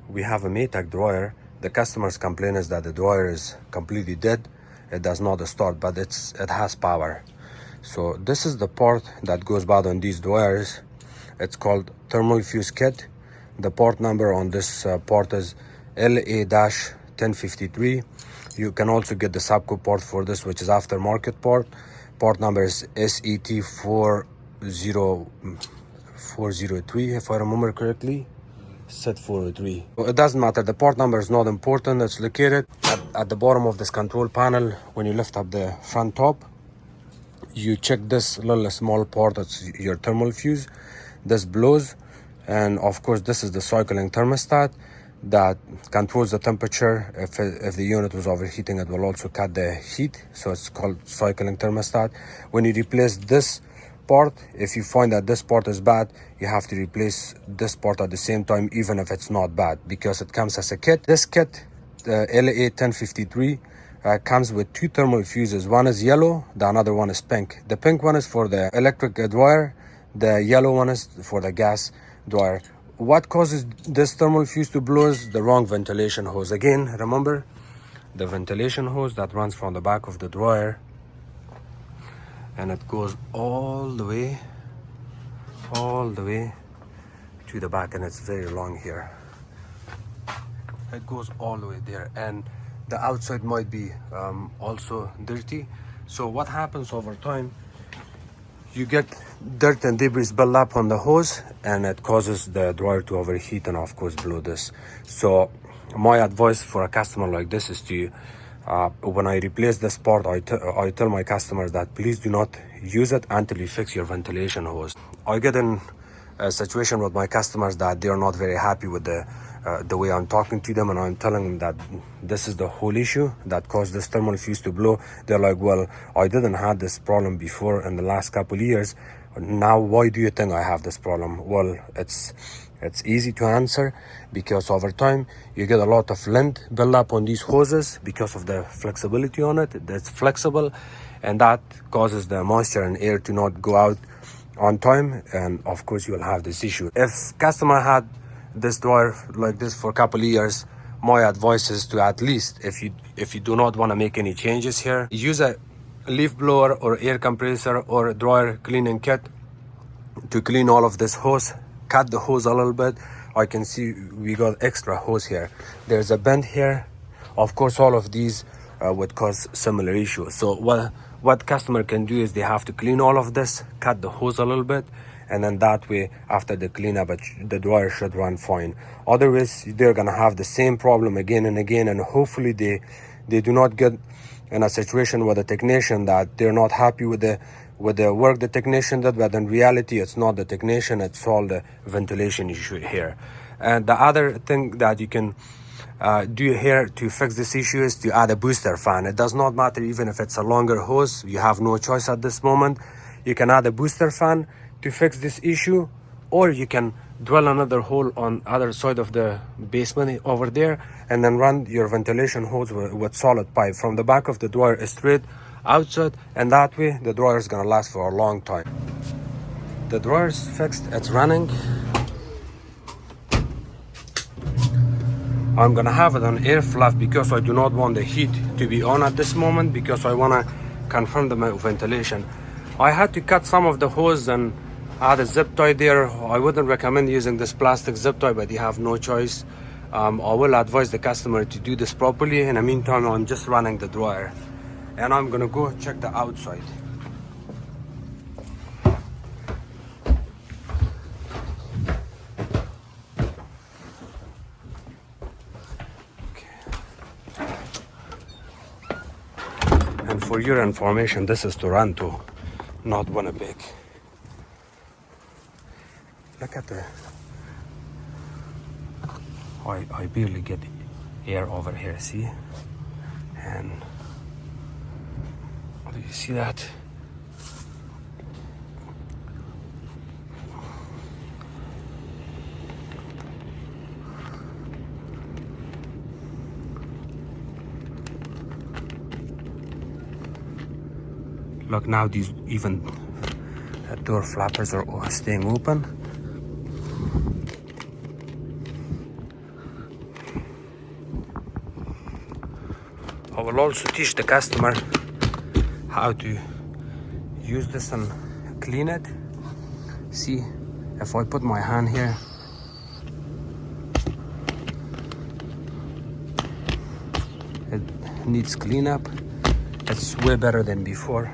we have a Maytag dryer. The customer's complaint is that the dryer is completely dead. It does not start, but it has power. So this is the part that goes bad on these dryers. It's called thermal fuse kit. The part number on this part is la-1053. You can also get the Subco part for this, which is aftermarket part. Part number is set403, if I remember correctly. Set403. Well, it doesn't matter. The part number is not important. It's located at the bottom of this control panel. When you lift up the front top, you check this little small part. That's your thermal fuse. This blows, and of course this is the cycling thermostat that controls the temperature. If the unit was overheating, it will also cut the heat, so it's called cycling thermostat. When you replace this part, if you find that this part is bad, you have to replace this part at the same time, even if it's not bad, because it comes as a kit. This kit, the la-1053, comes with two thermal fuses. One is yellow, the another one is pink. The pink one is for the electric dryer, the yellow one is for the gas dryer. What causes this thermal fuse to blow is the wrong ventilation hose. Again, remember the ventilation hose that runs from the back of the dryer, and it goes all the way to the back, and it's very long here. It goes all the way there, and the outside might be also dirty. So what happens over time, you get dirt and debris build up on the hose, and it causes the dryer to overheat and of course blow this. So my advice for a customer like this is to when I replace this part, I tell my customers that please do not use it until you fix your ventilation hose. I get in a situation with my customers that they're not very happy with the way I'm talking to them, and I'm telling them that this is the whole issue that caused this thermal fuse to blow. They're like, well, I didn't have this problem before in the last couple of years. Now why do you think I have this problem? Well, it's easy to answer, because over time you get a lot of lint build up on these hoses because of the flexibility on it. That's flexible, and that causes the moisture and air to not go out on time, and of course you will have this issue. If customer had this dryer like this for a couple of years, my advice is to, at least if you do not want to make any changes here, use a leaf blower or air compressor or a dryer cleaning kit to clean all of this hose. Cut the hose a little bit. I can see we got extra hose here. There's a bend here. Of course all of these would cause similar issues. So what customer can do is they have to clean all of this, cut the hose a little bit, and then that way after the cleanup the dryer should run fine. Otherwise they're gonna have the same problem again and again, and hopefully they do not get in a situation with a technician that they're not happy with the work the technician did, but in reality it's not the technician, it's all the ventilation issue here. And the other thing that you can do here to fix this issue is to add a booster fan. It does not matter even if it's a longer hose, you have no choice at this moment. You can add a booster fan to fix this issue, or you can drill another hole on other side of the basement over there, and then run your ventilation hose with solid pipe from the back of the dryer straight outside, and that way the dryer is gonna last for a long time. The dryer is fixed, it's running. I'm gonna have it on air fluff because I do not want the heat to be on at this moment, because I wanna confirm the ventilation. I had to cut some of the hose and add a zip tie there. I wouldn't recommend using this plastic zip tie, but you have no choice. I will advise the customer to do this properly. In the meantime, I'm just running the dryer, and I'm gonna go check the outside. And for your information, this is Toronto, not Winnipeg. Look at the... I barely get air over here, see? And do you see that? Look, now these even door flappers are staying open. I will also teach the customer how to use this and clean it. See, if I put my hand here, it needs cleanup. It's way better than before.